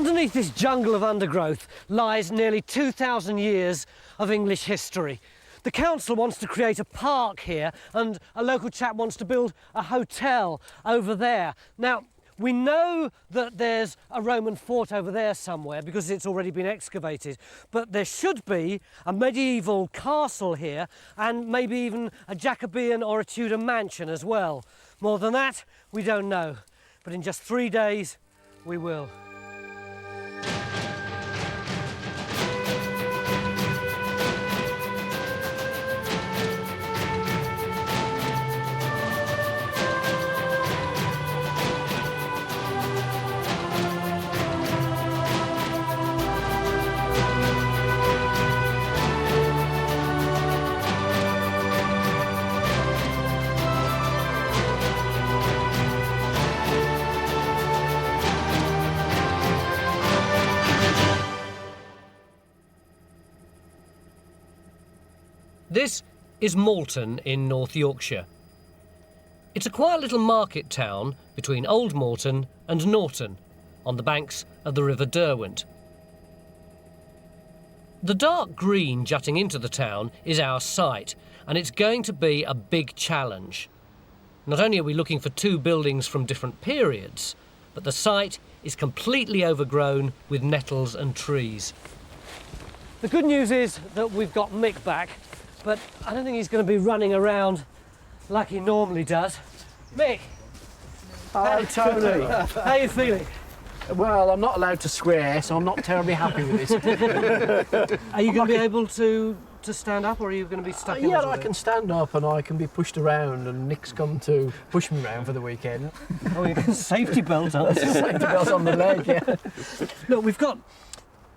Underneath this jungle of undergrowth lies nearly 2,000 years of English history. The council wants to create a park here, and a local chap wants to build a hotel over there. Now, we know that there's a Roman fort over there somewhere because it's already been excavated, but there should be a medieval castle here and maybe even a Jacobean or a Tudor mansion as well. More than that, we don't know, but in just 3 days, we will. This is Malton in North Yorkshire. It's a quiet little market town between Old Malton and Norton, on the banks of the River Derwent. The dark green jutting into the town is our site, and it's going to be a big challenge. Not only are we looking for 2 buildings from different periods, but the site is completely overgrown with nettles and trees. The good news is that we've got Mick back, but I don't think he's going to be running around like he normally does. Mick! Hello, Tony. How are you feeling? Well, I'm not allowed to swear, so I'm not terribly happy with it. Are you going to be able to stand up, or are you going to be stuck in? Yeah, I can stand up and I can be pushed around, and Nick's come to push me around for the weekend. Oh, you've got a safety belt on. Safety belt on the leg, yeah. Look, we've got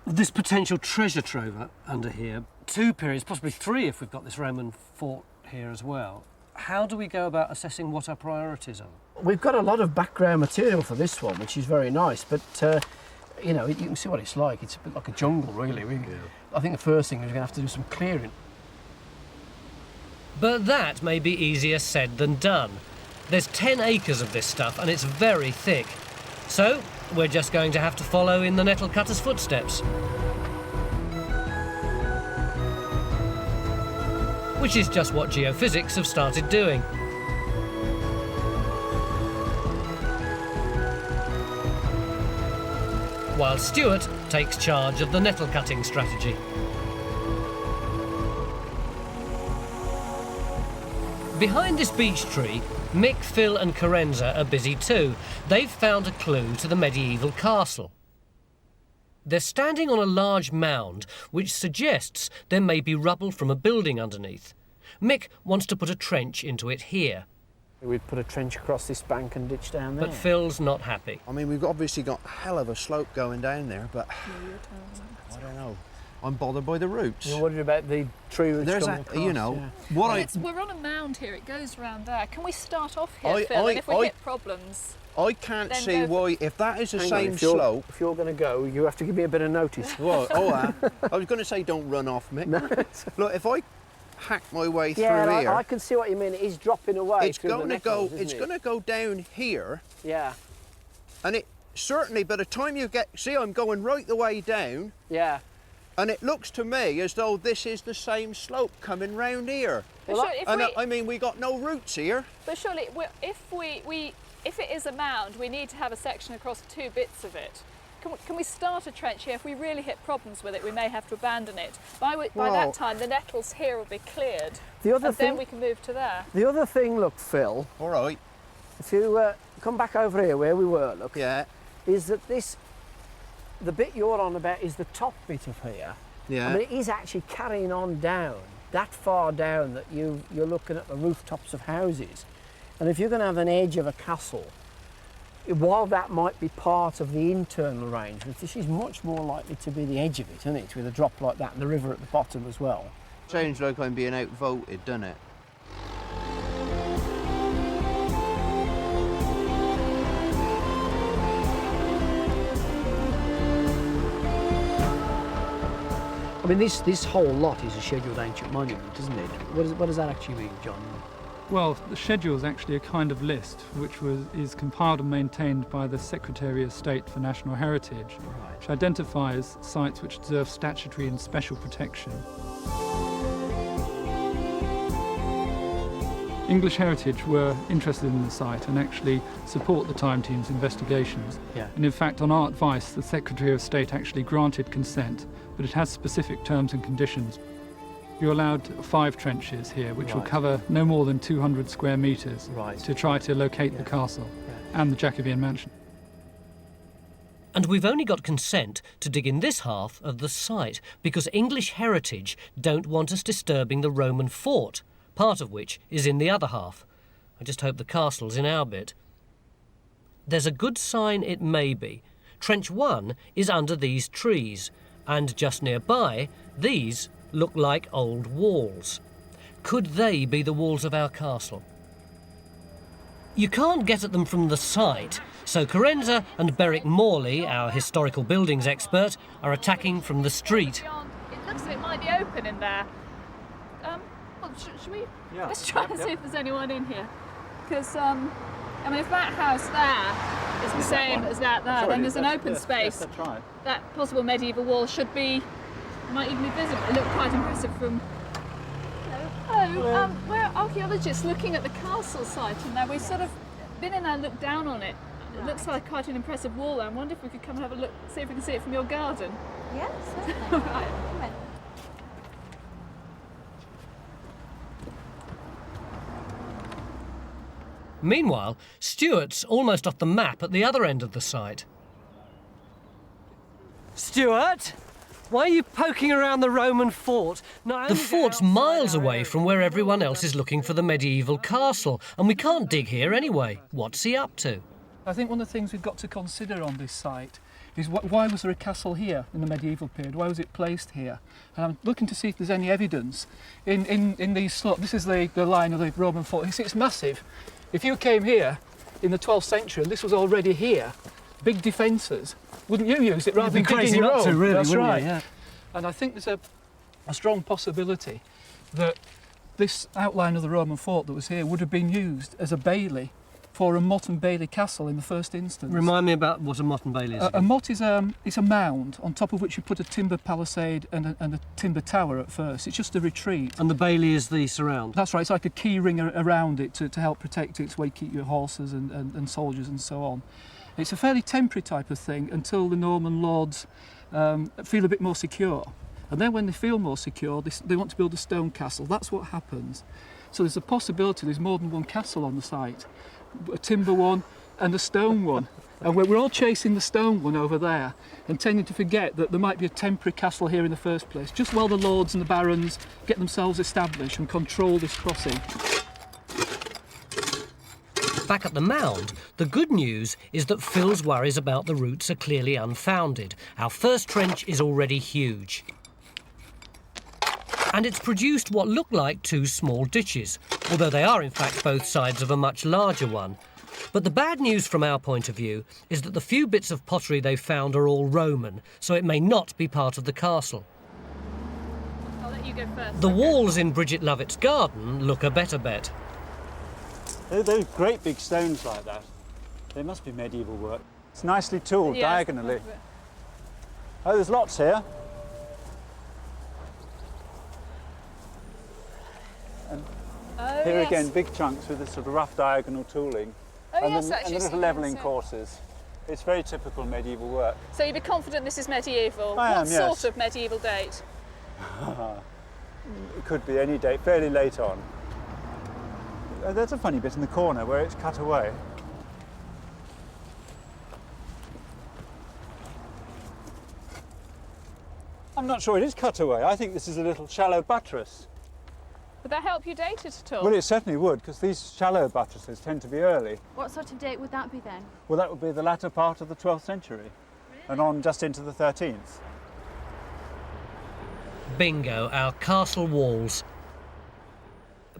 this potential treasure trove under here. 2 periods, possibly 3 if we've got this Roman fort here as well. How do we go about assessing what our priorities are? We've got a lot of background material for this one, which is very nice, but you know, you can see what it's like. It's a bit like a jungle, really. I think the first thing is we're going to have to do some clearing. But that may be easier said than done. There's 10 acres of this stuff and it's very thick. So we're just going to have to follow in the nettle cutter's footsteps. Which is just what geophysics have started doing. While Stuart takes charge of the nettle cutting strategy. Behind this beech tree, Mick, Phil and Carenza are busy too. They've found a clue to the medieval castle. They're standing on a large mound, which suggests there may be rubble from a building underneath. Mick wants to put a trench into it here. We'd put a trench across this bank and ditch down there. But Phil's not happy. I mean, we've obviously got a hell of a slope going down there, but I don't know. I'm bothered by the roots. You're worried about the tree roots There's coming a, across, you know, yeah. what we're on a mound here, it goes round there. Can we start off here, Phil, and if we hit problems... I can't see why, if that is the same if slope... If you're going to go, you have to give me a bit of notice. Well, I was going to say don't run off, Mick. No. Look, if I hack my way through yeah, here... I can see what you mean. It is dropping away it's through going the to go. nettles, It's going to go down here. Yeah. And it certainly, by the time you get... See, I'm going right the way down. Yeah. And it looks to me as though this is the same slope coming round here. Well, I mean, we got no roots here. But surely, if it is a mound, we need to have a section across 2 bits of it. Can we start a trench here? If we really hit problems with it, we may have to abandon it. By that time, the nettles here will be cleared. Then we can move to there. The other thing, look, Phil. All right. If you come back over here where we were, look. Yeah. Is that the bit you're on about is the top bit of here. Yeah. I mean, it is actually carrying on down, that far down that you're looking at the rooftops of houses. And if you're going to have an edge of a castle, while that might be part of the internal arrangement, this is much more likely to be the edge of it, isn't it? With a drop like that and the river at the bottom as well. Sounds like I'm being outvoted, doesn't it? I mean, this whole lot is a scheduled ancient monument, isn't it? What does that actually mean, John? Well, the schedule is actually a kind of list which is compiled and maintained by the Secretary of State for National Heritage, which identifies sites which deserve statutory and special protection. English Heritage were interested in the site and actually support the Time Team's investigations. Yeah. And in fact, on our advice, the Secretary of State actually granted consent, but it has specific terms and conditions. You're allowed 5 trenches here, which will cover no more than 200 square metres to try to locate the castle and the Jacobean mansion. And we've only got consent to dig in this half of the site because English Heritage don't want us disturbing the Roman fort, part of which is in the other half. I just hope the castle's in our bit. There's a good sign it may be. Trench 1 is under these trees, and just nearby, these look like old walls. Could they be the walls of our castle? You can't get at them from the site, so Carenza and Beric Morley, our historical buildings expert, are attacking from the street. It looks like it might be open in there. Well, should we? Yeah. Let's try and see if there's anyone in here. Because, I mean, if that house there is the same as that there, then there's an open space. That's right. That possible medieval wall should be, might even be visible. It looked quite impressive from... Hello. We're archaeologists looking at the castle site, and now we've sort of been in there and looked down on it. It looks like quite an impressive wall there. I wonder if we could come and have a look, see if we can see it from your garden. Yes, certainly. Right. Come in. Meanwhile, Stuart's almost off the map at the other end of the site. Stuart, why are you poking around the Roman fort? The fort's miles away from where everyone else is looking for the medieval castle, and we can't dig here anyway. What's he up to? I think one of the things we've got to consider on this site is why was there a castle here in the medieval period? Why was it placed here? And I'm looking to see if there's any evidence in these slopes. This is the line of the Roman fort. You see, it's massive. If you came here in the 12th century and this was already here, big defences, wouldn't you use it rather than digging your own? Really, That's right. You? Yeah. And I think there's a strong possibility that this outline of the Roman fort that was here would have been used as a bailey for a motte and bailey castle in the first instance. Remind me about what a motte and bailey is. A motte is a mound on top of which you put a timber palisade and a timber tower at first. It's just a retreat. And the bailey is the surround? That's right, it's like a key ring around it to help protect it, where you keep your horses and soldiers and so on. It's a fairly temporary type of thing until the Norman lords feel a bit more secure. And then when they feel more secure, they want to build a stone castle. That's what happens. So there's a possibility there's more than one castle on the site. A timber one and a stone one. And we're all chasing the stone one over there and tending to forget that there might be a temporary castle here in the first place, just while the lords and the barons get themselves established and control this crossing. Back at the mound, the good news is that Phil's worries about the roots are clearly unfounded. Our first trench is already huge. And it's produced what look like 2 small ditches, although they are in fact both sides of a much larger one. But the bad news from our point of view is that the few bits of pottery they've found are all Roman, so it may not be part of the castle. I'll let you go first. The walls in Bridget Lovett's garden look a better bet. They're great big stones like that. They must be medieval work. It's nicely tooled diagonally. Oh, there's lots here. And here again, big chunks with this sort of rough diagonal tooling. Oh, and yes, the actually. little levelling courses. It's very typical medieval work. So you'd be confident this is medieval? I am, what yes. sort of medieval date? It could be any date, fairly late on. There's a funny bit in the corner where it's cut away. I'm not sure it is cut away. I think this is a little shallow buttress. Would that help you date it at all? Well, it certainly would, because these shallow buttresses tend to be early. What sort of date would that be then? Well, that would be the latter part of the 12th century, and on just into the 13th. Bingo, our castle walls.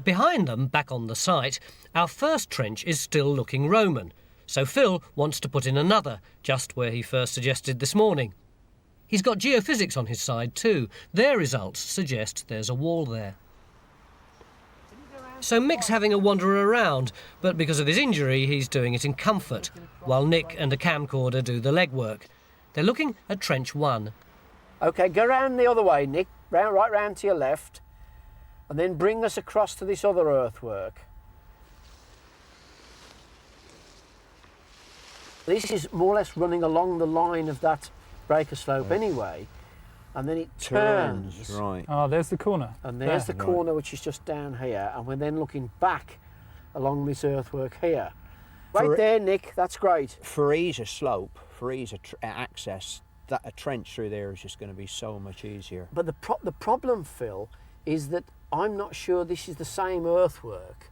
Behind them, back on the site, our first trench is still looking Roman, so Phil wants to put in another, just where he first suggested this morning. He's got geophysics on his side too. Their results suggest there's a wall there. So Mick's having a wander around, but because of his injury, he's doing it in comfort, while Nick and a camcorder do the legwork. They're looking at Trench 1. OK, go round the other way, Nick, right round to your left, and then bring us across to this other earthwork. This is more or less running along the line of that breaker slope anyway, and then it turns. Right. Ah, there's the corner. And there's the corner, which is just down here, and we're then looking back along this earthwork here. Right there, Nick, that's great. For ease of slope, for ease of access, that a trench through there is just going to be so much easier. But the problem, Phil, is that I'm not sure this is the same earthwork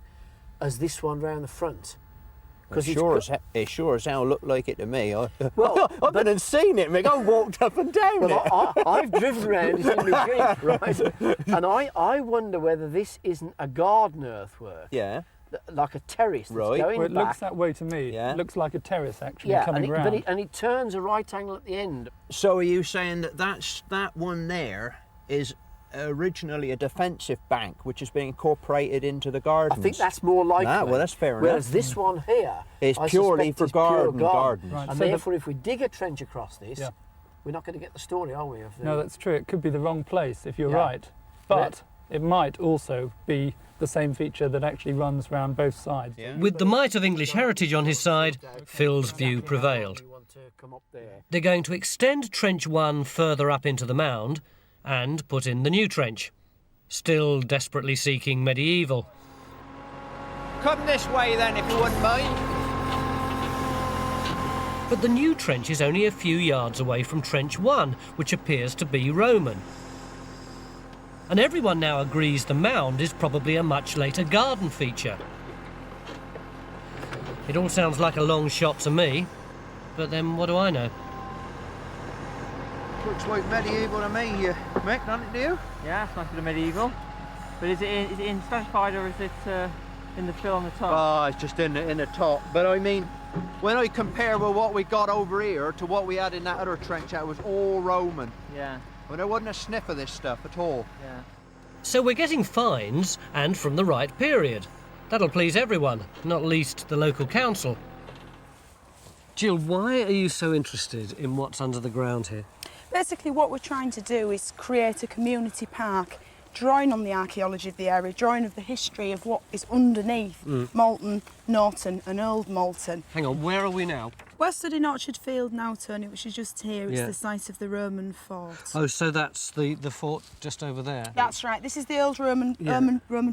as this one round the front. It sure as hell looked like it to me. I've but- been and seen it, Mick. I walked up and down it. I've driven around it in my Jeep, right? And I wonder whether this isn't a garden earthwork. Yeah. Like a terrace that's Right. going Well, it back. looks that way to me. Yeah. It looks like a terrace actually Yeah, coming round. and it turns a right angle at the end. So are you saying that that one there is originally a defensive bank which has been incorporated into the gardens? I think that's more likely. Ah, well, that's fair enough. Whereas this one here It's I purely suspect for is pure gardens. Right, And so therefore, if we dig a trench across this, Yeah. we're not going to get the story, are we? Of the... No, that's true. It could be the wrong place if you're Yeah. right. But it might also be the same feature that actually runs round both sides. Yeah. With the might of English heritage on his side, Phil's view prevailed. They're going to extend Trench 1 further up into the mound and put in the new trench. Still desperately seeking medieval. Come this way then, if you wouldn't mind. But the new trench is only a few yards away from Trench 1, which appears to be Roman. And everyone now agrees the mound is probably a much later garden feature. It all sounds like a long shot to me, but then what do I know? Looks like medieval to me, Mick, doesn't it, do you? Yeah, it's like the medieval. But is it in specified or is it in the fill on the top? Oh, it's just in the top. But I mean, when I compare with what we got over here to what we had in that other trench, that was all Roman. Yeah, I mean, there wasn't a sniff of this stuff at all. yeah. So we're getting finds, and from the right period. That'll please everyone, not least the local council. Jill, why are you so interested in what's under the ground here? Basically what we're trying to do is create a community park, drawing on the archaeology of the area, drawing of the history of what is underneath Malton, Norton and Old Malton. Hang on, where are we now? We're stood in Orchard Field now, Tony, which is just here. It's Yeah. the site of the Roman fort. Oh, so that's the fort just over there. That's right, this is the old Roman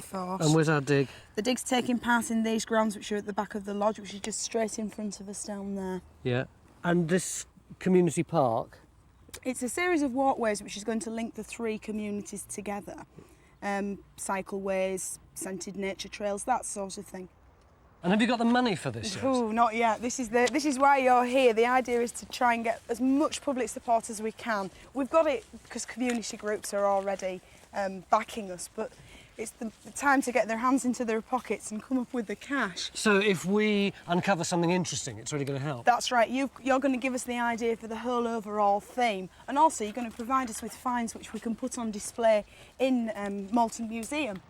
fort. And where's our dig? The dig's taking part in these grounds which are at the back of the lodge, which is just straight in front of us down there. Yeah. And this community park? It's a series of walkways which is going to link the three communities together. Cycleways, scented nature trails, that sort of thing. And have you got the money for this yet? Oh, not yet. This is why you're here. The idea is to try and get as much public support as we can. We've got it because community groups are already backing us, but it's the time to get their hands into their pockets and come up with the cash. So if we uncover something interesting, it's really going to help? That's right. You're going to give us the idea for the whole overall theme, and also you're going to provide us with finds which we can put on display in Malton Museum.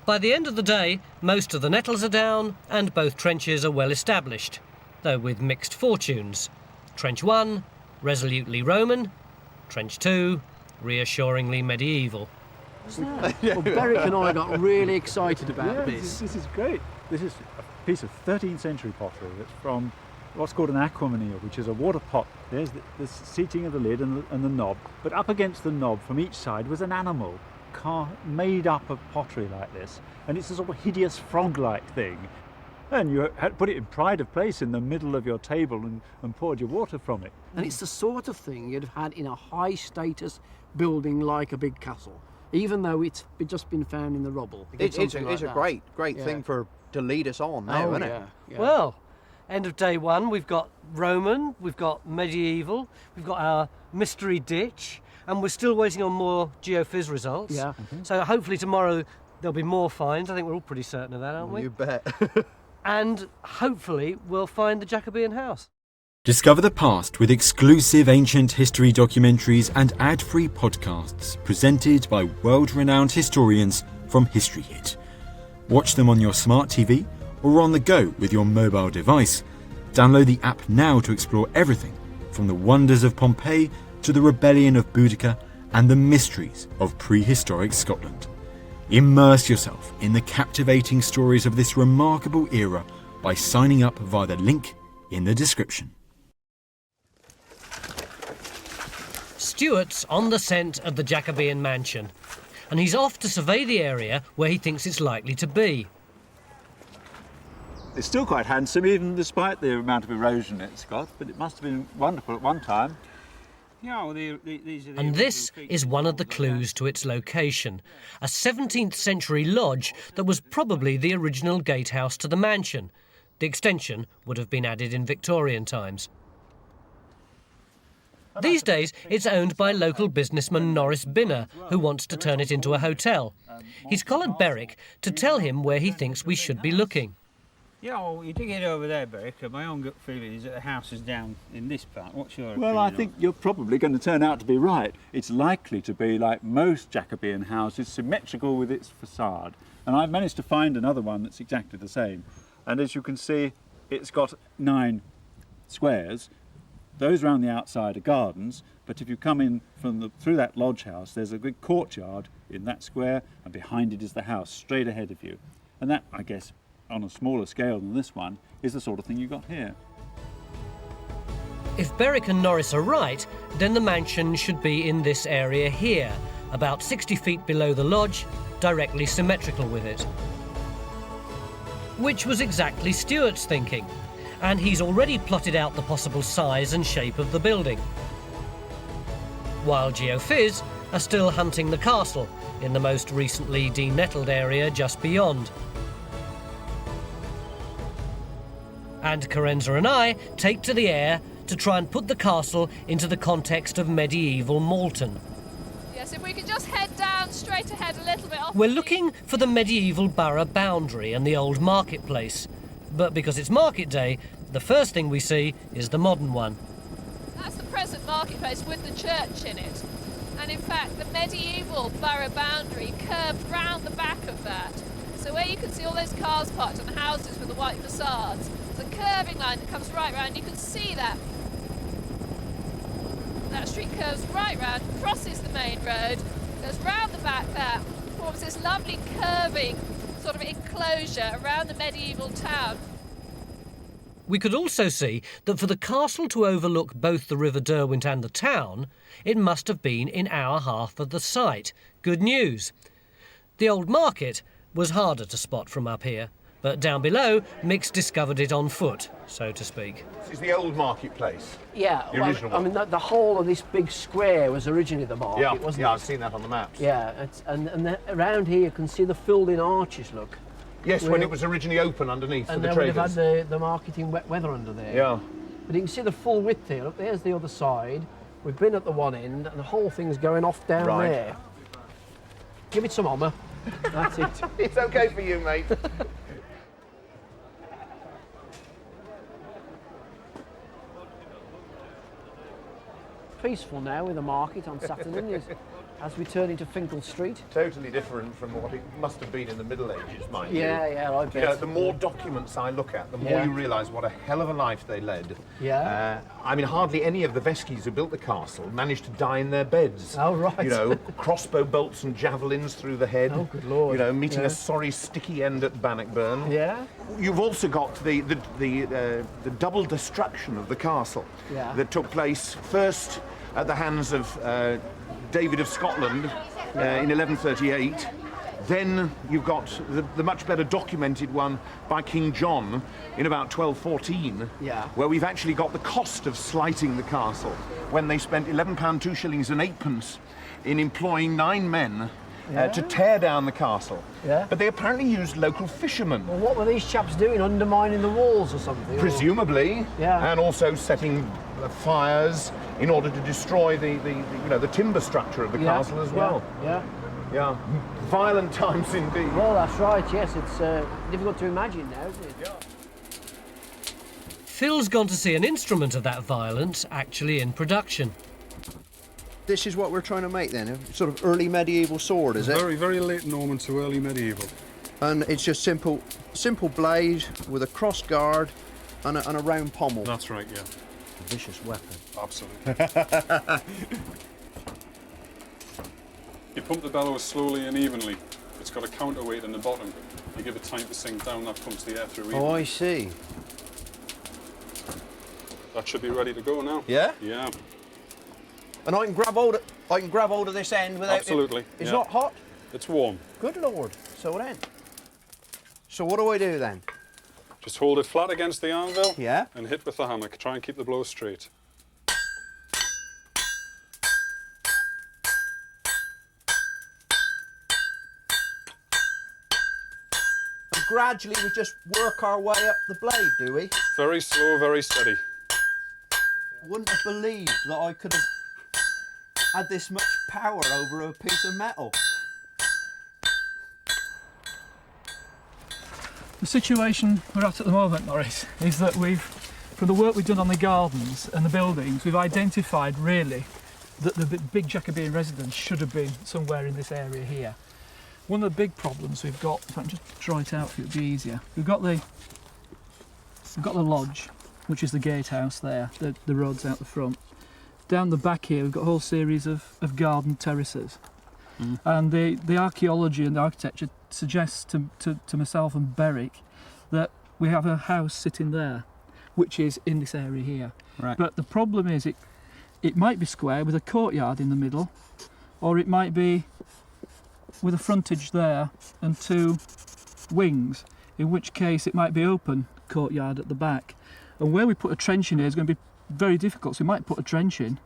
By the end of the day, most of the nettles are down and both trenches are well established, though with mixed fortunes. Trench 1, resolutely Roman. Trench 2, reassuringly medieval. Well, Beric and I got really excited about This is great. This is a piece of 13th century pottery that's from what's called an aquamanile, which is a water pot. There's the seating of the lid and the knob, but up against the knob from each side was an animal made up of pottery like this, and it's a sort of hideous frog-like thing. And you had to put it in pride of place in the middle of your table and poured your water from it. And it's the sort of thing you'd have had in a high-status building like a big castle, even though it's just been found in the rubble. It's a great thing to lead us on now, isn't it? Yeah. Well, end of day one, we've got Roman, we've got medieval, we've got our mystery ditch, and we're still waiting on more geophys results. Yeah. So hopefully tomorrow there'll be more finds. I think we're all pretty certain of that, aren't we? You bet. And hopefully we'll find the Jacobean house. Discover the past with exclusive ancient history documentaries and ad-free podcasts presented by world-renowned historians from History Hit. Watch them on your smart TV or on the go with your mobile device. Download the app now to explore everything from the wonders of Pompeii to the rebellion of Boudica and the mysteries of prehistoric Scotland. Immerse yourself in the captivating stories of this remarkable era by signing up via the link in the description. Stuart's on the scent of the Jacobean mansion, and he's off to survey the area where he thinks it's likely to be. It's still quite handsome, even despite the amount of erosion it's got, but it must have been wonderful at one time. Yeah, well, And this is one of the clues to its location, a 17th century lodge that was probably the original gatehouse to the mansion. The extension would have been added in Victorian times. These days, it's owned by local businessman Norris Binner, who wants to turn it into a hotel. He's collared Berwick to tell him where he thinks we should be looking. Yeah, well, you dig it over there, Berwick. My own gut feeling is that the house is down in this part. What's your opinion? Well, I think you're probably going to turn out to be right. It's likely to be like most Jacobean houses, symmetrical with its facade. And I've managed to find another one that's exactly the same. And as you can see, it's got 9 squares. Those around the outside are gardens, but if you come in through that lodge house, there's a big courtyard in that square, and behind it is the house straight ahead of you. And that, I guess, on a smaller scale than this one, is the sort of thing you got here. If Berwick and Norris are right, then the mansion should be in this area here, about 60 feet below the lodge, directly symmetrical with it. Which was exactly Stuart's thinking, and he's already plotted out the possible size and shape of the building. While GeoFizz are still hunting the castle in the most recently denettled area just beyond. And Carenza and I take to the air to try and put the castle into the context of medieval Malton. Yes, if we could just head down straight ahead a little bit off. We're looking for the medieval borough boundary and the old marketplace. But because it's market day, the first thing we see is the modern one. That's the present marketplace with the church in it. And in fact, the medieval borough boundary curved round the back of that. So where you can see all those cars parked and houses with the white facades, there's a curving line that comes right round. You can see that. That street curves right round, crosses the main road, goes round the back there, forms this lovely curving sort of enclosure around the medieval town. We could also see that for the castle to overlook both the River Derwent and the town, it must have been in our half of the site. Good news. The old market was harder to spot from up here, but down below, Mick's discovered it on foot, so to speak. This is the old marketplace. Yeah, the original one. I mean, the whole of this big square was originally the market, wasn't it? Yeah, I've seen that on the maps. Yeah, and around here you can see the filled-in arches, look. Yes, when it was originally open underneath for the traders. And then we've had the market in wet weather under there. Yeah. But you can see the full width here. Look, there's the other side. We've been at the one end, and the whole thing's going off down there. Give it some honour. That's it. It's okay for you, mate. Peaceful now with the market on Saturday, as we turn into Finkel Street. Totally different from what it must have been in the Middle Ages, mind you. Yeah, I bet. You know, the more documents I look at, the more you realise what a hell of a life they led. Yeah. I mean, hardly any of the Veskies who built the castle managed to die in their beds. Oh, right. You know, crossbow bolts and javelins through the head. Oh, good Lord. You know, meeting a sorry sticky end at Bannockburn. Yeah. You've also got the double destruction of the castle that took place first at the hands of David of Scotland in 1138. Then you've got the much better documented one by King John in about 1214, where we've actually got the cost of slighting the castle, when they spent £11 2 shillings and 8 pence in employing 9 men to tear down the castle. Yeah. But they apparently used local fishermen. Well, what were these chaps doing? Undermining the walls or something? Presumably. Yeah. And also setting fires in order to destroy the timber structure of the castle as well. Yeah. Violent times indeed. Well, that's right, yes. It's difficult to imagine now, isn't it? Yeah. Phil's gone to see an instrument of that violence actually in production. This is what we're trying to make then, a sort of early medieval sword, is it? Very, very late Norman to early medieval. And it's just simple blade with a cross guard and a round pommel. That's right, yeah. A vicious weapon. Absolutely. You pump the bellows slowly and evenly. It's got a counterweight in the bottom. You give it time to sink down, that pumps the air through evenly. Oh, I see. That should be ready to go now. Yeah? Yeah. And I can grab hold of this end without Absolutely. It's yeah. not hot? It's warm. Good Lord. So then. So what do I do then? Just hold it flat against the anvil. Yeah. And hit with the hammer. Try and keep the blow straight. And gradually we just work our way up the blade, do we? Very slow, very steady. Wouldn't have believed that I could have had this much power over a piece of metal. The situation we're at the moment, Norris, is that from the work we've done on the gardens and the buildings, we've identified really that the big Jacobean residence should have been somewhere in this area here. One of the big problems we've got, if I can just draw it out for you, it'd be easier. We've got the lodge, which is the gatehouse there, the road's out the front. Down the back here we've got a whole series of garden terraces. And the archaeology and the architecture suggests to myself and Berwick that we have a house sitting there, which is in this area here. Right. But the problem is it might be square with a courtyard in the middle, or it might be with a frontage there and two wings, in which case it might be open courtyard at the back. And where we put a trench in here is going to be very difficult, so we might put a trench in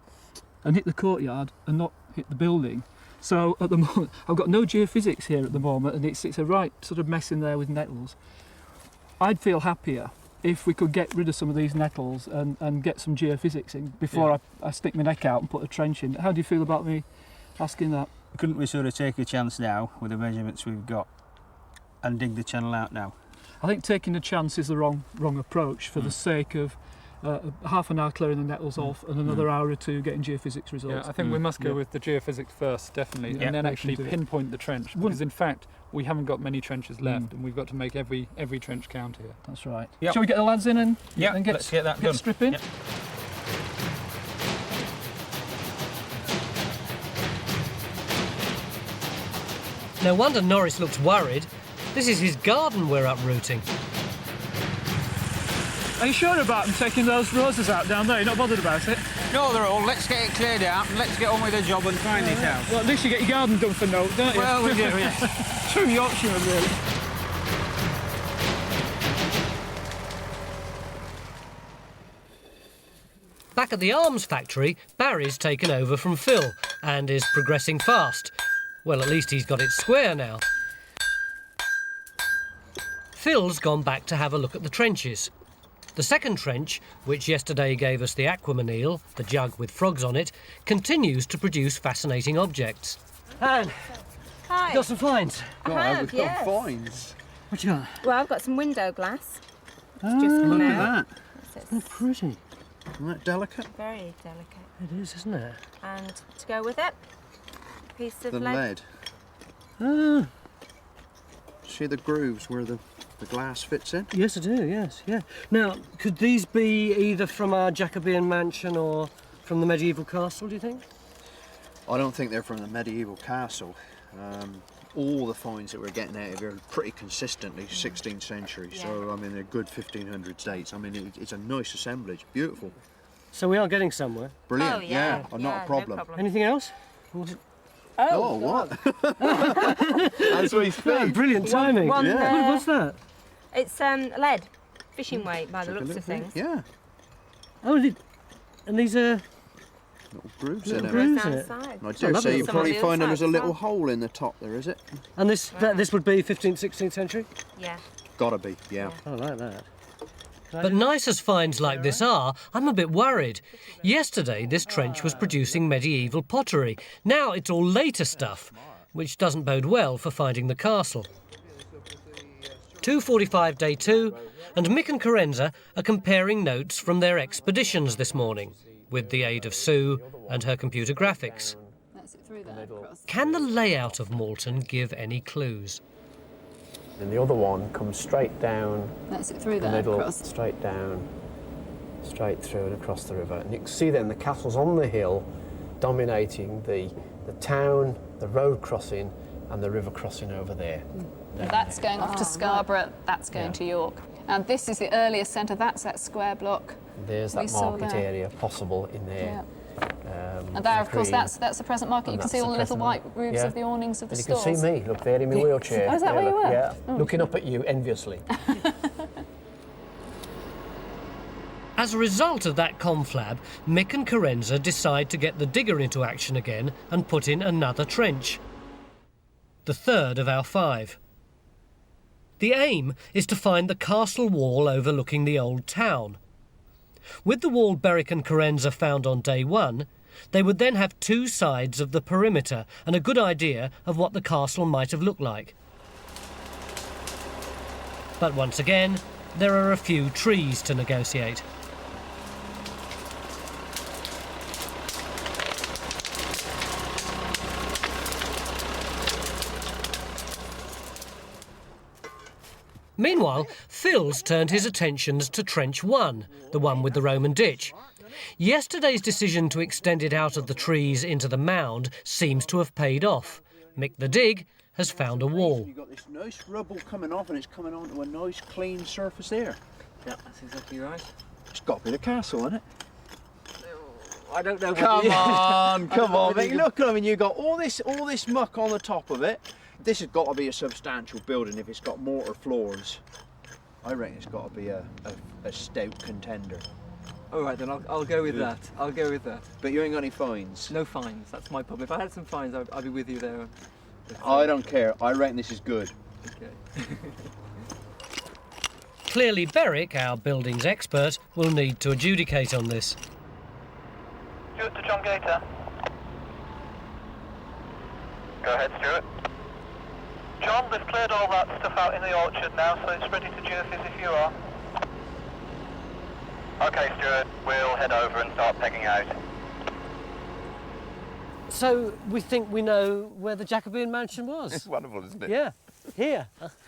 and hit the courtyard and not hit the building. So at the moment, I've got no geophysics here at the moment, and it's a right sort of mess in there with nettles. I'd feel happier if we could get rid of some of these nettles and get some geophysics in before I stick my neck out and put a trench in. How do you feel about me asking that? Couldn't we sort of take a chance now with the measurements we've got and dig the channel out now? I think taking a chance is the wrong approach for the sake of half an hour clearing the nettles off and another hour or two getting geophysics results. Yeah, I think we must go with the geophysics first, definitely, Yeah. and then Yeah. actually pinpoint the trench, because in fact we haven't got many trenches left, and we've got to make every trench count here. That's right. Yep. Shall we get the lads in and let's get that done. stripping? Yep. No wonder Norris looks worried. This is his garden we're uprooting. Are you sure about them taking those roses out down there? You're not bothered about it? No, they're all. Let's get it cleared out and let's get on with the job and find this house. Well, at least you get your garden done for note, don't you? Well, we do, yes. True Yorkshireman, really. Back at the arms factory, Barry's taken over from Phil and is progressing fast. Well, at least he's got it square now. Phil's gone back to have a look at the trenches. The second trench, which yesterday gave us the aquamanile, the jug with frogs on it, continues to produce fascinating objects. Anne, Hi. got some finds? We've got finds. What you got? Well, I've got some window glass. It's just come out. That's pretty. Isn't that delicate? Very delicate. It is, isn't it? And to go with it, a piece of The lead. lead. See the grooves where the glass fits in? Yes, I do, yes, yeah. Now, could these be either from our Jacobean mansion or from the medieval castle, do you think? I don't think they're from the medieval castle. All the finds that we're getting out of here are pretty consistently 16th century, so I mean they're good 1500s dates. I mean it's a nice assemblage, beautiful. So we are getting somewhere. Brilliant, Oh, yeah. not a problem. No problem. Anything else? Oh, what? As we speak. Brilliant timing. One there. What's that? It's lead, fishing weight by the looks of things. Yeah. Oh, and these are Little grooves little in it. grooves in Down it. the side. I dare say Some you on probably the find other there's a side as little well. hole in the top there, is it? And this would be 15th, 16th century? Yeah. Gotta be, yeah. I like that. But nice as finds like this are, I'm a bit worried. Yesterday, this trench was producing medieval pottery. Now it's all later stuff, which doesn't bode well for finding the castle. 2:45 day 2, and Mick and Carenza are comparing notes from their expeditions this morning, with the aid of Sue and her computer graphics. Can the layout of Malton give any clues? And the other one comes straight down. That's it through the there, middle, across. straight down, straight through and across the river. And you can see then the castle's on the hill, dominating the town, the road crossing, and the river crossing over there. That's going off to Scarborough, that's going to York. And this is the earliest centre, that's that square block. There's that market area possible in there. And there, of course, that's the present market. You can see all the little white roofs of the awnings of the stores. You can see me, look there in my wheelchair. Oh, is that where you were? Yeah, looking up at you enviously. As a result of that conflab, Mick and Carenza decide to get the digger into action again and put in another trench. The third of our 5. The aim is to find the castle wall overlooking the old town. With the wall Berwick and Carenza found on day 1, they would then have 2 sides of the perimeter and a good idea of what the castle might have looked like. But once again, there are a few trees to negotiate. Meanwhile, Phil's turned his attentions to Trench 1, the one with the Roman ditch. Yesterday's decision to extend it out of the trees into the mound seems to have paid off. Mick the Dig has found a wall. You've got this nice rubble coming off and it's coming onto a nice clean surface there. Yeah, that's exactly right. It's got to be the castle, isn't it? I don't know. Come on, come on, mate. Look, I mean, you've got all this muck on the top of it. This has got to be a substantial building if it's got mortar floors. I reckon it's got to be a stout contender. All right, then I'll go with that. I'll go with that. But you ain't got any fines? No fines, that's my problem. If I had some fines, I'd be with you there. I don't care. I reckon this is good. Okay. Clearly Berwick, our buildings expert, will need to adjudicate on this. Stuart to John Gator. Go ahead, Stuart. John, they've cleared all that stuff out in the orchard now, so it's ready to geophys if you are. Okay, Stuart, we'll head over and start pegging out. So we think we know where the Jacobean mansion was. It's wonderful, isn't it? Yeah, here.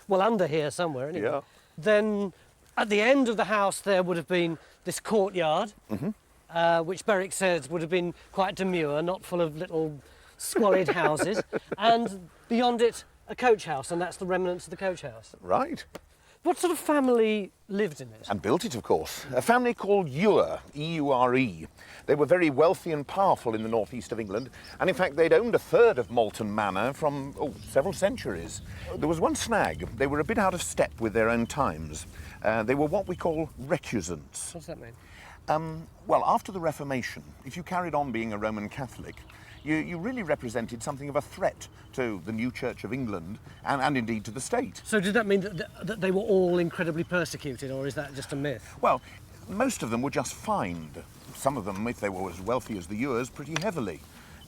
Well, under here somewhere, anyway. Yeah. Then at the end of the house there would have been this courtyard, which Berwick says would have been quite demure, not full of little squalid houses, and beyond it a coach house, and that's the remnants of the coach house. Right. What sort of family lived in it? And built it, of course. A family called Eure, E-U-R-E. They were very wealthy and powerful in the northeast of England, and in fact they'd owned a third of Malton Manor from several centuries. There was one snag. They were a bit out of step with their own times. They were what we call recusants. What's that mean? Well, after the Reformation, if you carried on being a Roman Catholic, you really represented something of a threat to the new Church of England and indeed to the state. So did that mean that they were all incredibly persecuted, or is that just a myth? Well, most of them were just fined. Some of them, if they were as wealthy as the Ures, pretty heavily.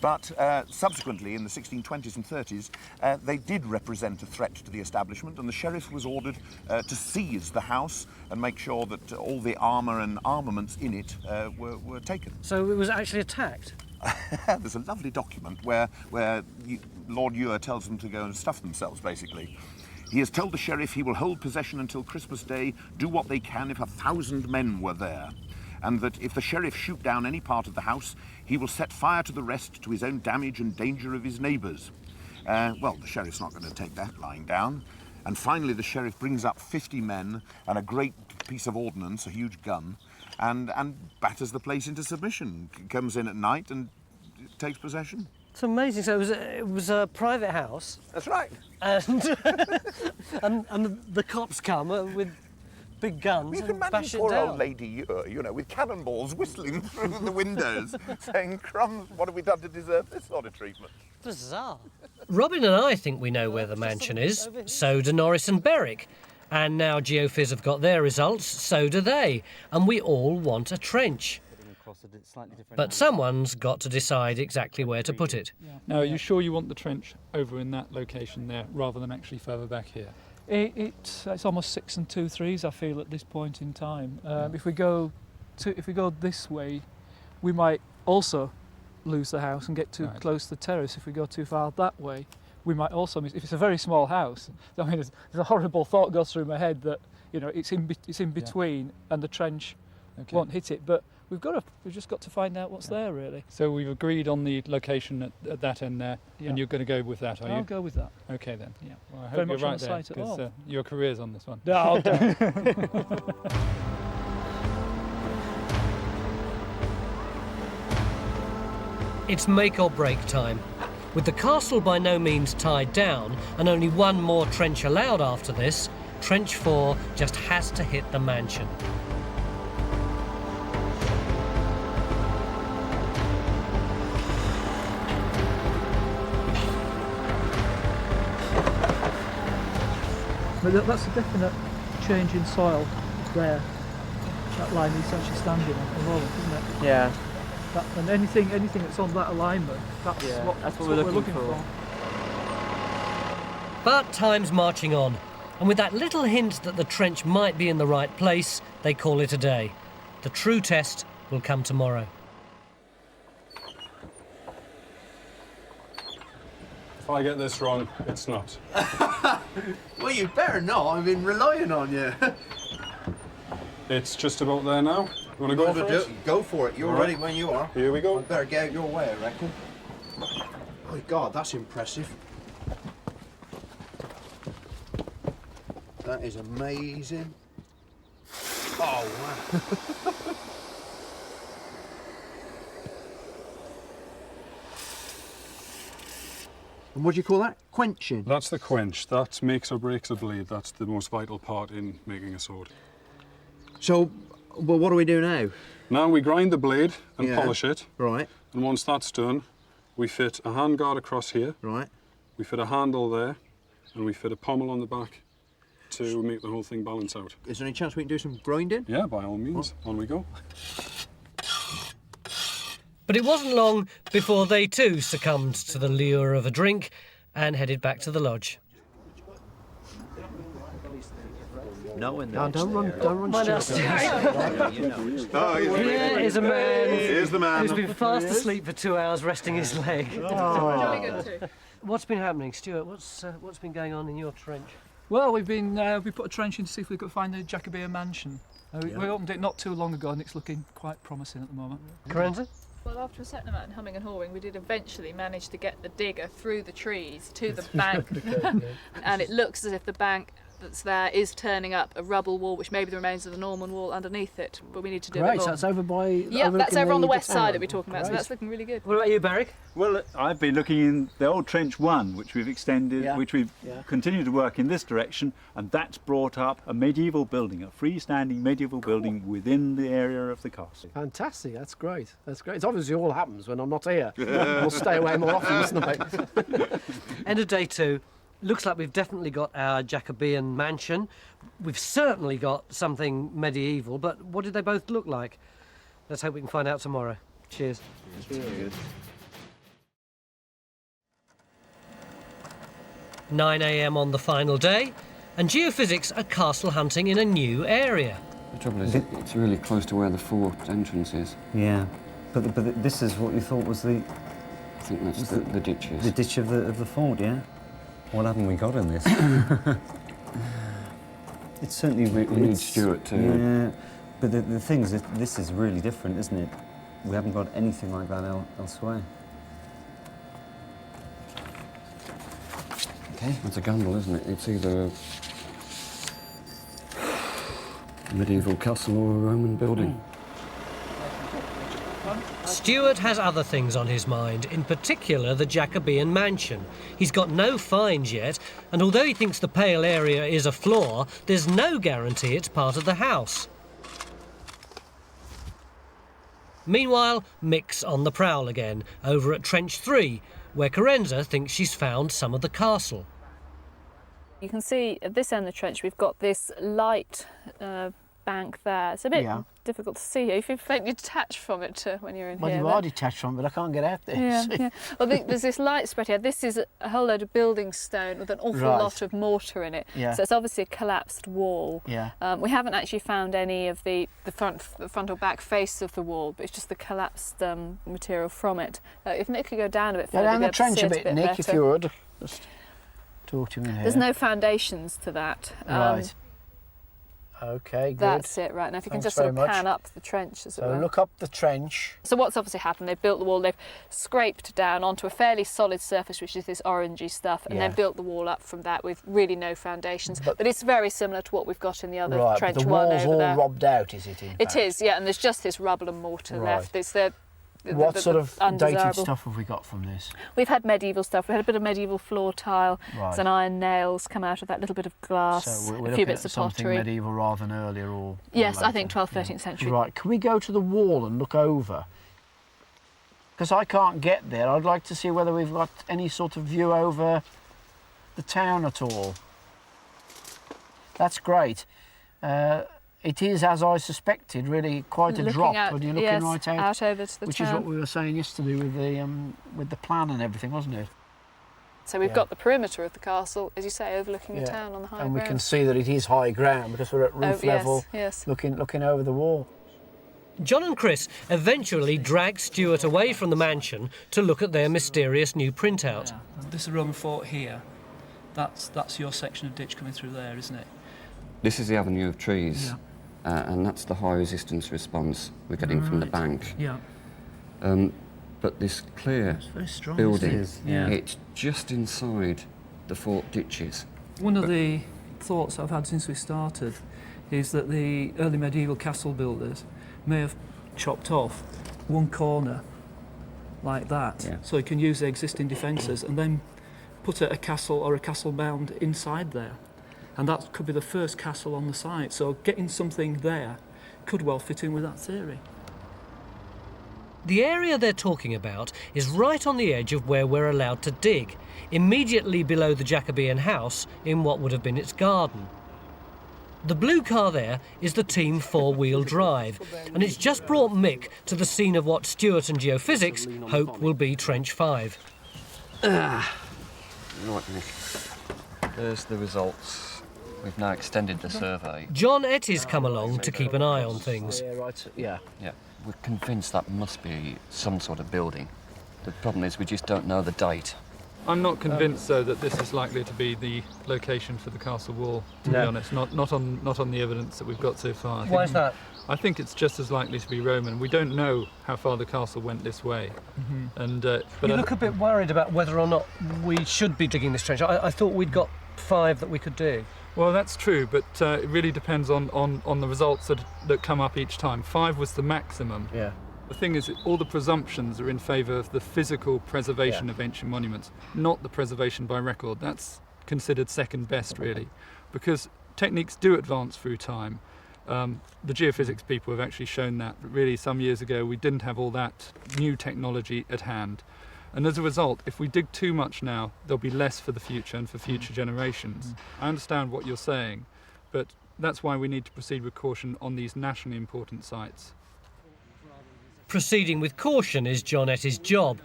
But subsequently, in the 1620s and 30s, they did represent a threat to the establishment, and the sheriff was ordered to seize the house and make sure that all the armour and armaments in it were taken. So it was actually attacked? There's a lovely document where Lord Eure tells them to go and stuff themselves, basically. He has told the sheriff he will hold possession until Christmas Day, do what they can if 1,000 men were there, and that if the sheriff shoot down any part of the house, he will set fire to the rest to his own damage and danger of his neighbours. Well, the sheriff's not going to take that lying down. And finally the sheriff brings up 50 men and a great piece of ordnance, a huge gun, and batters the place into submission. Comes in at night and takes possession. It's amazing. So it was a private house. That's right. And and the cops come with big guns You can and bash imagine it poor down. old Lady Eure, you know, with cannonballs whistling through the windows, saying, "Crumbs, what have we done to deserve this sort of treatment?" Bizarre. Robin and I think we know where the mansion is. So do Norris and Berwick. And now Geophys have got their results, so do they. And we all want a trench. But someone's got to decide exactly where to put it. Now, are you sure you want the trench over in that location there, rather than actually further back here? It's almost 6 2/3, I feel, at this point in time. If we go this way, we might also lose the house and get too close to the terrace. If we go too far that way, we might also miss. If it's a very small house, I mean, there's a horrible thought goes through my head that, you know, it's in between and the trench won't hit it. But we've just got to find out what's there, really. So we've agreed on the location at that end there, and you're going to go with that, are you? I'll go with that. Okay then. Yeah. Well, I Very hope you're much on right the there, site at all. because your career's on this one. No, don't. It's make or break time. With the castle by no means tied down and only one more trench allowed after this, Trench 4 just has to hit the mansion. But that's a definite change in soil there. That line is actually standing on at the moment, isn't it? Yeah. And anything that's on that alignment, that's what we're looking for. But time's marching on, and with that little hint that the trench might be in the right place, they call it a day. The true test will come tomorrow. If I get this wrong, it's not. Well, you better not. I've been relying on you. It's just about there now. You want to go for it? Go for it. You're ready when you are. Here we go. I better get out your way, I reckon. Oh, God, that's impressive. That is amazing. Oh, wow. And what do you call that? Quenching? That's the quench. That makes or breaks a blade. That's the most vital part in making a sword. So, well, what do we do now? Now we grind the blade and polish it. Right. And once that's done, we fit a handguard across here. Right. We fit a handle there, and we fit a pommel on the back to make the whole thing balance out. Is there any chance we can do some grinding? Yeah, by all means. On we go. But it wasn't long before they too succumbed to the lure of a drink and headed back to the lodge. No, don't run, Stuart. Here is a man Here's the man. who's been fast asleep for 2 hours resting his leg. Jolly good too. What's been happening, Stuart? What's been going on in your trench? Well, we put a trench in to see if we could find the Jacobean mansion. We opened it not too long ago, and it's looking quite promising at the moment. Carenza? Well, after a certain amount of humming and hawing, we did eventually manage to get the digger through the trees to the bank. And it looks as if the bank that's there is turning up a rubble wall, which may be the remains of the Norman wall underneath it, but we need to do it So all. that's over by... Yeah, that's over on the west side that we're talking about, so Great. that's looking really good. What about you, Barrick? Well, I've been looking in the old Trench 1, which we've extended, which we've continued to work in this direction, and that's brought up a medieval building, a freestanding medieval building within the area of the castle. Fantastic, that's great. That's great. It obviously all happens when I'm not here. We'll stay away more often this night. End of day 2. Looks like we've definitely got our Jacobean mansion. We've certainly got something medieval, but what did they both look like? Let's hope we can find out tomorrow. Cheers. It's really good. 9 a.m. on the final day, and geophysics are castle hunting in a new area. The trouble is, it's really close to where the fort entrance is. Yeah, but this is what you thought was the... I think that's the ditches. The ditch of the fort, yeah? What haven't we got in this? It's certainly... We need Stuart to... Yeah, but the thing is, this is really different, isn't it? We haven't got anything like that elsewhere. Okay. It's a gamble, isn't it? It's either a medieval castle or a Roman building. Stuart has other things on his mind, in particular the Jacobean mansion. He's got no finds yet, and although he thinks the pale area is a flaw, there's no guarantee it's part of the house. Meanwhile, Mick's on the prowl again, over at Trench 3, where Carenza thinks she's found some of the castle. You can see at this end of the trench we've got this light bank there. It's a bit difficult to see here. You feel fairly detached from it when you're in well, here. Well, you are detached from it, but I can't get out there. Yeah. Well, there's this light spread here. This is a whole load of building stone with an awful lot of mortar in it. Yeah. So it's obviously a collapsed wall. Yeah. We haven't actually found any of the front or back face of the wall, but it's just the collapsed material from it. If Nick could go down a bit further, go down the trench a bit, Nick, better. if you would. Just talk to me in here. There's no foundations to that. Right. Okay, good. That's it, right. Now if you can just sort of pan up the trench as it were. So look up the trench. So what's obviously happened, they've built the wall, they've scraped down onto a fairly solid surface, which is this orangey stuff, and then built the wall up from that with really no foundations. But it's very similar to what we've got in the other trench but the one wall's over all there. robbed out, is it, in fact? It is, yeah, and there's just this rubble and mortar left. It's what sort of dated undesirable stuff have we got from this? We've had medieval stuff. We had a bit of medieval floor tile. Right. Some iron nails come out of that little bit of glass. So we're a few looking bits at of something pottery. medieval rather than earlier, or yes, later. I think 12th, 13th century. Right. Can we go to the wall and look over? Because I can't get there. I'd like to see whether we've got any sort of view over the town at all. That's great. It is, as I suspected, really quite a drop when you're looking right out over to the which town. is what we were saying yesterday with the plan and everything, wasn't it? So we've got the perimeter of the castle, as you say, overlooking the town on the high ground. And we can see that it is high ground because we're at roof level, yes. looking over the wall. John and Chris eventually dragged Stuart away from the mansion to look at their mysterious new printout. Yeah. This is a Roman fort here. That's your section of ditch coming through there, isn't it? This is the avenue of trees. Yeah. And that's the high resistance response we're getting from the bank. Yeah. But this clear building, it's just inside the fort ditches. One of the thoughts I've had since we started is that the early medieval castle builders may have chopped off one corner like that, so you can use the existing defences and then put a castle or a castle mound inside there. And that could be the first castle on the site, so getting something there could well fit in with that theory. The area they're talking about is right on the edge of where we're allowed to dig, immediately below the Jacobean house in what would have been its garden. The blue car there is the Team 4-wheel drive, and it's just brought Mick to the scene of what Stuart and Geophysics hope will be Trench 5. Right, Nick. There's the results. We've now extended the survey. John Etty's come along to keep an eye on things. Yeah. We're convinced that must be some sort of building. The problem is we just don't know the date. I'm not convinced, though, that this is likely to be the location for the castle wall, to be honest. Not on the evidence that we've got so far. Why is that? I think it's just as likely to be Roman. We don't know how far the castle went this way. But you look a bit worried about whether or not we should be digging this trench. I thought we'd got 5 that we could do. Well, that's true, but it really depends on the results that come up each time. 5 was the maximum. Yeah. The thing is, all the presumptions are in favour of the physical preservation of ancient monuments, not the preservation by record. That's considered second best, really, because techniques do advance through time. The geophysics people have actually shown that. Really, some years ago, we didn't have all that new technology at hand. And as a result, if we dig too much now, there'll be less for the future and for future generations. I understand what you're saying, but that's why we need to proceed with caution on these nationally important sites. Proceeding with caution is John Etty's job.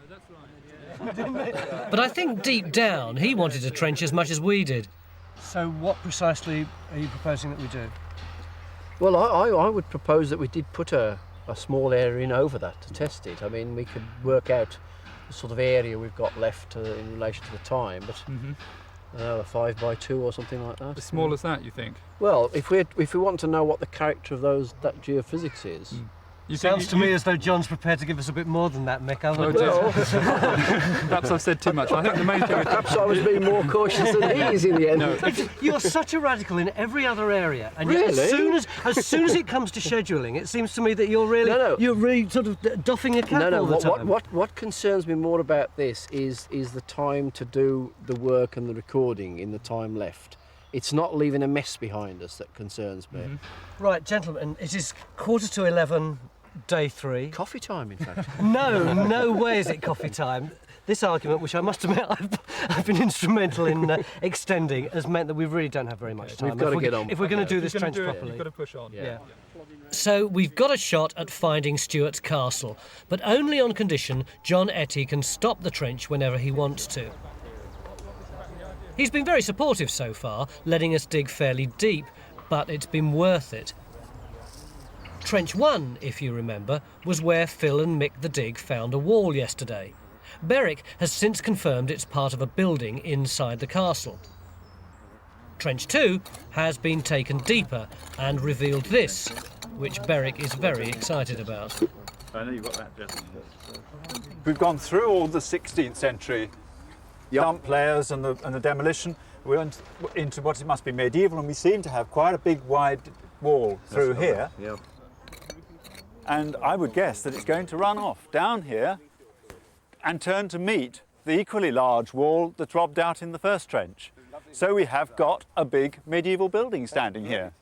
But I think deep down he wanted a trench as much as we did. So what precisely are you proposing that we do? Well, I would propose that we did put a small area in over that to test it. I mean, we could work out the sort of area we've got left in relation to the time, but a 5x2 or something like that. As small as that, you think? Well, if we want to know what the character of that geophysics is. Sounds to me as though John's prepared to give us a bit more than that, Mick. Perhaps I've said too much. I think the main thing is... Perhaps I was being more cautious than he is in the end. No. You're such a radical in every other area, and yet really? as soon as it comes to scheduling, it seems to me that you're really sort of doffing a cap all the time. What concerns me more about this is the time to do the work and the recording in the time left. It's not leaving a mess behind us that concerns me. Right, gentlemen, it is 11:15. Day 3. Coffee time, in fact. No way is it coffee time. this argument, which I must admit I've been instrumental in extending, has meant that we really don't have very much time. We've got to get on. If we're going to do this trench properly. You've got to push on. Yeah. So we've got a shot at finding Stuart's castle, but only on condition John Etty can stop the trench whenever he wants to. He's been very supportive so far, letting us dig fairly deep, but it's been worth it. Trench 1, if you remember, was where Phil and Mick the Dig found a wall yesterday. Berwick has since confirmed it's part of a building inside the castle. Trench 2 has been taken deeper and revealed this, which Berwick is very excited about. I know you've got that, Jeff. We've gone through all the 16th century dump layers and the demolition. We went into what it must be medieval, and we seem to have quite a big wide wall through here. Yeah. And I would guess that it's going to run off down here and turn to meet the equally large wall that robbed out in the first trench. So we have got a big medieval building standing here.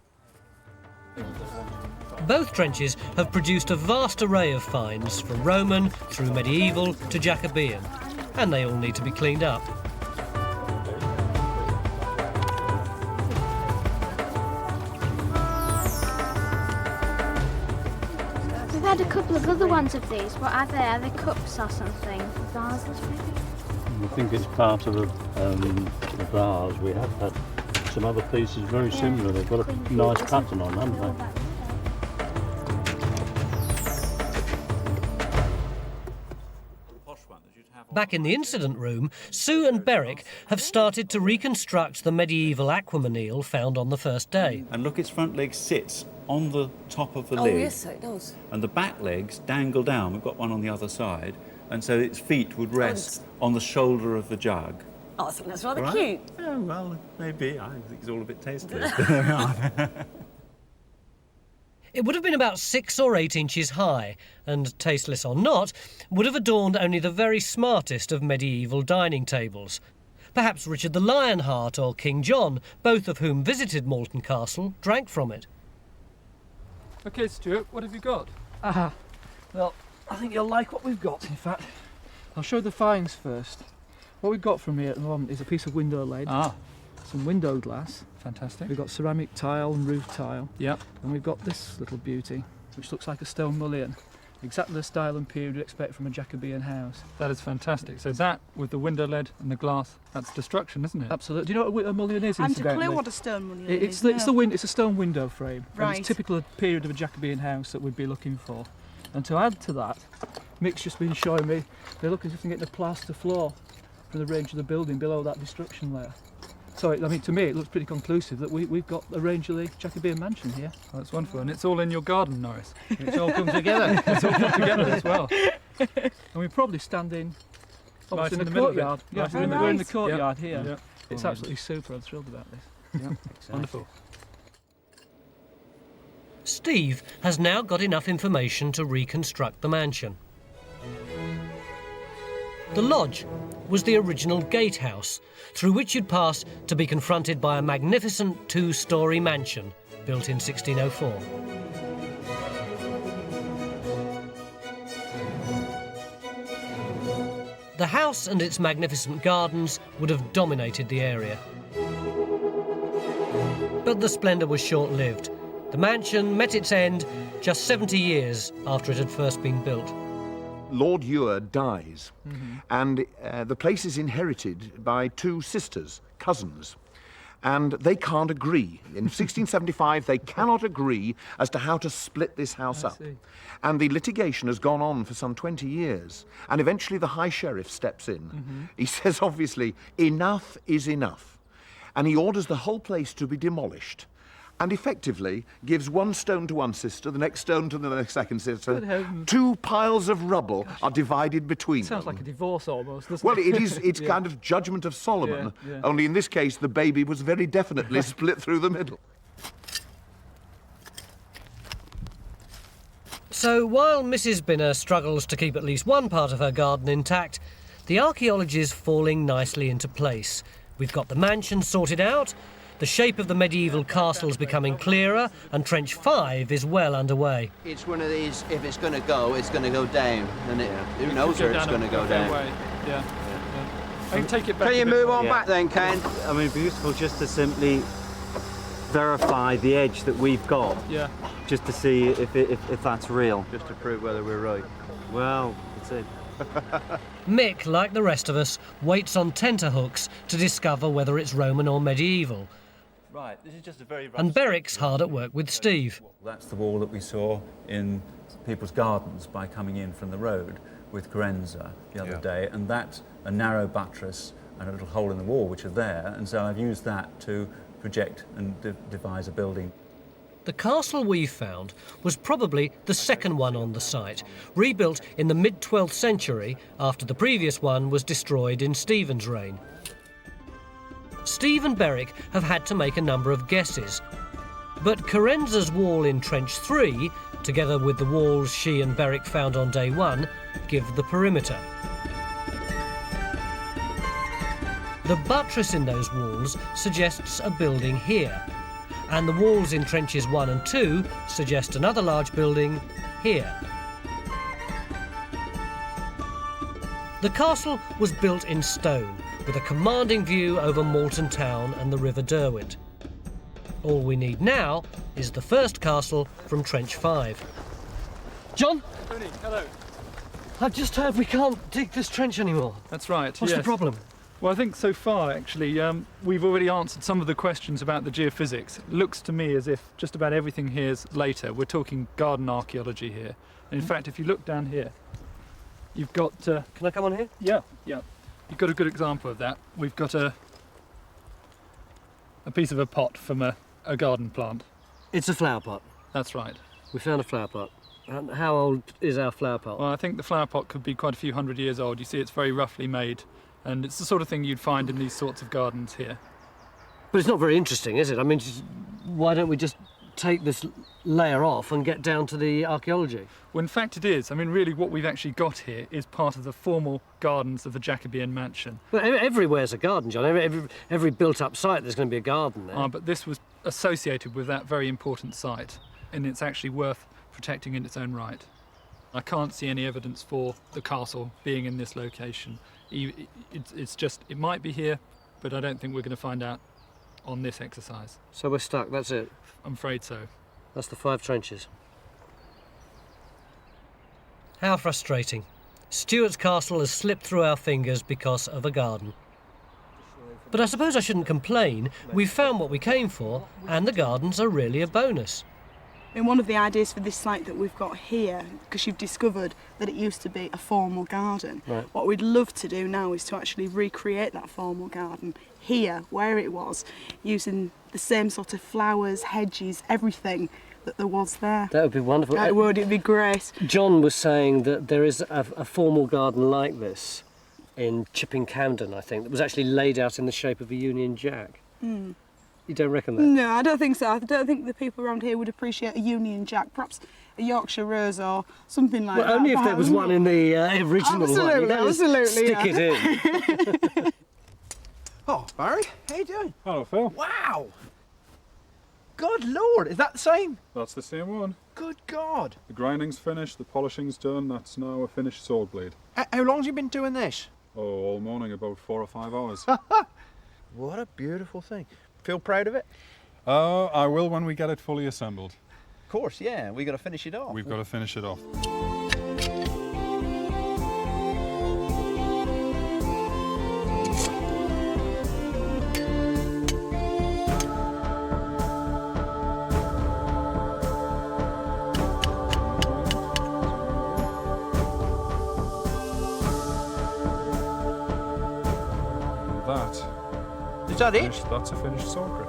Both trenches have produced a vast array of finds, from Roman through medieval to Jacobean, and they all need to be cleaned up. We've had a couple of other ones of these. What are they? Are they cups or something? Vases, maybe? I think it's part of a vase. We have had some other pieces very similar. They've got a nice pattern on, haven't they? Back in the incident room, Sue and Berwick have started to reconstruct the medieval aquamanile found on the first day. And look, its front leg sits on the top of the lid. Oh, yes, it does. And the back legs dangle down. We've got one on the other side. And so its feet would rest on the shoulder of the jug. Oh, I think that's rather Right? cute. Oh, well, maybe. I think it's all a bit tasteless. It would have been about 6 or 8 inches high, and tasteless or not, would have adorned only the very smartest of medieval dining tables. Perhaps Richard the Lionheart or King John, both of whom visited Malton Castle, drank from it. OK, Stuart, what have you got? Well, I think you'll like what we've got. In fact, I'll show the finds first. What we've got from here at the moment is a piece of window lead, some window glass. Fantastic. We've got ceramic tile and roof tile. Yep. And we've got this little beauty, which looks like a stone mullion. Exactly the style and period you'd expect from a Jacobean house. That is fantastic. So that, with the window lead and the glass, that's destruction, isn't it? Absolutely. Do you know what a mullion is, I haven't a incidentally? clue what a stone mullion It's is. it's a stone window frame. Right. And it's typical of the period of a Jacobean house that we'd be looking for. And to add to that, Mick's just been showing me, they're looking if they can get the plaster floor from the range of the building below that destruction layer. So, I mean, to me, it looks pretty conclusive that we've got a range of the Jacobean mansion here. Oh, that's wonderful. And it's all in your garden, Norris. It's all come together. It's all come together as well. And we're probably standing Right in the middle of it. courtyard. Yeah, Right in the we're in middle. the courtyard Yeah. here. Yeah. It's absolutely super. I'm thrilled about this. Yeah. Wonderful. Steve has now got enough information to reconstruct the mansion. The lodge was the original gatehouse, through which you'd pass to be confronted by a magnificent 2-storey mansion built in 1604. The house and its magnificent gardens would have dominated the area. But the splendour was short-lived. The mansion met its end just 70 years after it had first been built. Lord Ewer dies, and the place is inherited by 2 sisters, cousins, and they can't agree. In 1675, they cannot agree as to how to split this house up. And the litigation has gone on for some 20 years, and eventually the High Sheriff steps in. He says, obviously, enough is enough, and he orders the whole place to be demolished, and effectively gives 1 stone to one sister, the next stone to the second sister. Good heavens. 2 piles of rubble are divided between them. Sounds like a divorce almost, doesn't Well, it? it is. It's Yeah. kind of judgment of Solomon. Yeah, yeah. Only in this case, the baby was very definitely split through the middle. So while Mrs. Binner struggles to keep at least one part of her garden intact, the archaeology is falling nicely into place. We've got the mansion sorted out, The shape of the medieval castle is becoming clearer, and Trench 5 is well underway. It's one of these, if it's going to go down. And who knows where it's going to go down. Yeah. I can take it back. Can you move on back then, Ken? I mean, it'd be useful just to simply verify the edge that we've got. Yeah. Just to see if that's real. Just to prove whether we're right. Well, that's it. Mick, like the rest of us, waits on tenterhooks to discover whether it's Roman or medieval. Right, this is just a very rough... And Berwick's hard at work with Steve. That's the wall that we saw in people's gardens by coming in from the road with Carenza the other day, and that's a narrow buttress and a little hole in the wall which are there, and so I've used that to project and devise a building. The castle we found was probably the second one on the site, rebuilt in the mid-12th century after the previous one was destroyed in Stephen's reign. Steve and Berwick have had to make a number of guesses, but Carenza's wall in Trench 3, together with the walls she and Berwick found on day 1, give the perimeter. The buttress in those walls suggests a building here, and the walls in Trenches 1 and 2 suggest another large building here. The castle was built in stone, with a commanding view over Malton Town and the River Derwent. All we need now is the first castle from Trench 5. John? Tony, hello. I've just heard we can't dig this trench anymore. That's right. What's the problem? Well, I think so far, actually, we've already answered some of the questions about the geophysics. It looks to me as if just about everything here's later. We're talking garden archaeology here. And in fact, if you look down here, you've got... Can I come on here? Yeah. You've got a good example of that. We've got a piece of a pot from a garden plant. It's a flower pot. That's right. We found a flower pot. How old is our flower pot? Well, I think the flower pot could be quite a few hundred years old. You see, it's very roughly made. And it's the sort of thing you'd find in these sorts of gardens here. But it's not very interesting, is it? I mean, why don't we just take this layer off and get down to the archaeology? Well, in fact it is. I mean, really what we've actually got here is part of the formal gardens of the Jacobean mansion. Well, everywhere's a garden, John. Every built-up site, there's going to be a garden there. But this was associated with that very important site, and it's actually worth protecting in its own right. I can't see any evidence for the castle being in this location. It's just, it might be here, but I don't think we're going to find out on this exercise. So we're stuck, that's it? I'm afraid so. That's the 5 trenches. How frustrating. Stuart's castle has slipped through our fingers because of a garden. But I suppose I shouldn't complain. We've found what we came for, and the gardens are really a bonus. And one of the ideas for this site that we've got here, because you've discovered that it used to be a formal garden, right. What we'd love to do now is to actually recreate that formal garden here, where it was, using the same sort of flowers, hedges, everything that there was there. That would be wonderful. It would, it'd be great. John was saying that there is a formal garden like this in Chipping Camden, I think, that was actually laid out in the shape of a Union Jack. Mm. You don't reckon that? No, I don't think so. I don't think the people around here would appreciate a Union Jack, perhaps a Yorkshire Rose or something like that. Well, only if there was one in the original one. Absolutely, stick it in. Oh, Barry, how you doing? Hello, Phil. Wow! Good Lord, is that the same? That's the same one. Good God. The grinding's finished, the polishing's done, that's now a finished sword blade. How long have you been doing this? Oh, all morning, about 4 or 5 hours. What a beautiful thing. Feel proud of it? I will when we get it fully assembled. Of course, yeah. We've got to finish it off. We've got to finish it off. Is that it? That's a finished sword grip.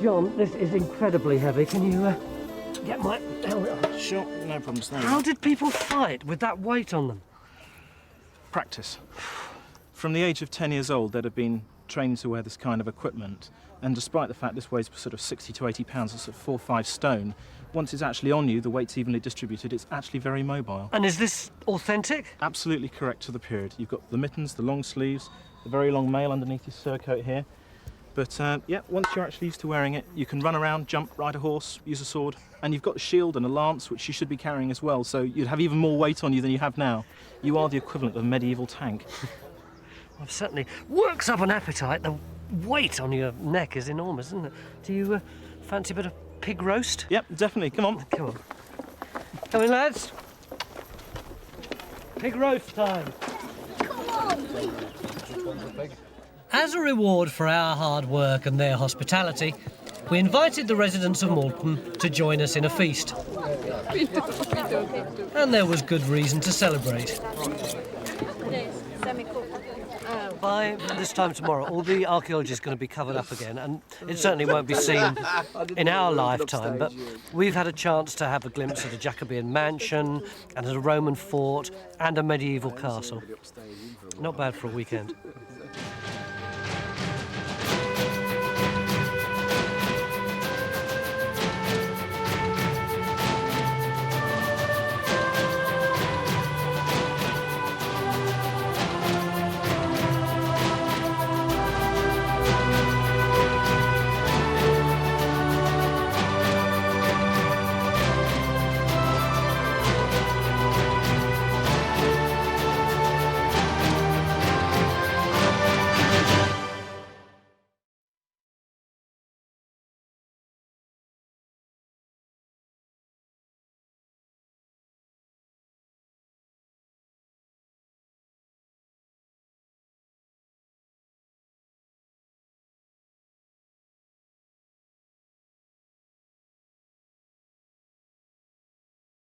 John, this is incredibly heavy. Can you get my helmet on? Sure, no problems. How did people fight with that weight on them? Practice. From the age of 10 years old, they'd have been trained to wear this kind of equipment, and despite the fact this weighs sort of 60 to 80 pounds, it's sort of 4 or 5 stone, once it's actually on you, the weight's evenly distributed, it's actually very mobile. And is this authentic? Absolutely correct to the period. You've got the mittens, the long sleeves, the very long mail underneath your surcoat here. But yeah, once you're actually used to wearing it, you can run around, jump, ride a horse, use a sword, and you've got a shield and a lance, which you should be carrying as well, so you'd have even more weight on you than you have now. You are the equivalent of a medieval tank. Well, certainly works up an appetite. The weight on your neck is enormous, isn't it? Do you fancy a bit of pig roast? Yep, definitely. Come on. Come on. Come in, lads. Pig roast time. Come on. As a reward for our hard work and their hospitality, we invited the residents of Malton to join us in a feast. And there was good reason to celebrate. By this time tomorrow, all the archaeology is going to be covered up again, and it certainly won't be seen in our lifetime, but we've had a chance to have a glimpse at a Jacobean mansion, and at a Roman fort, and a medieval castle. Not bad for a weekend.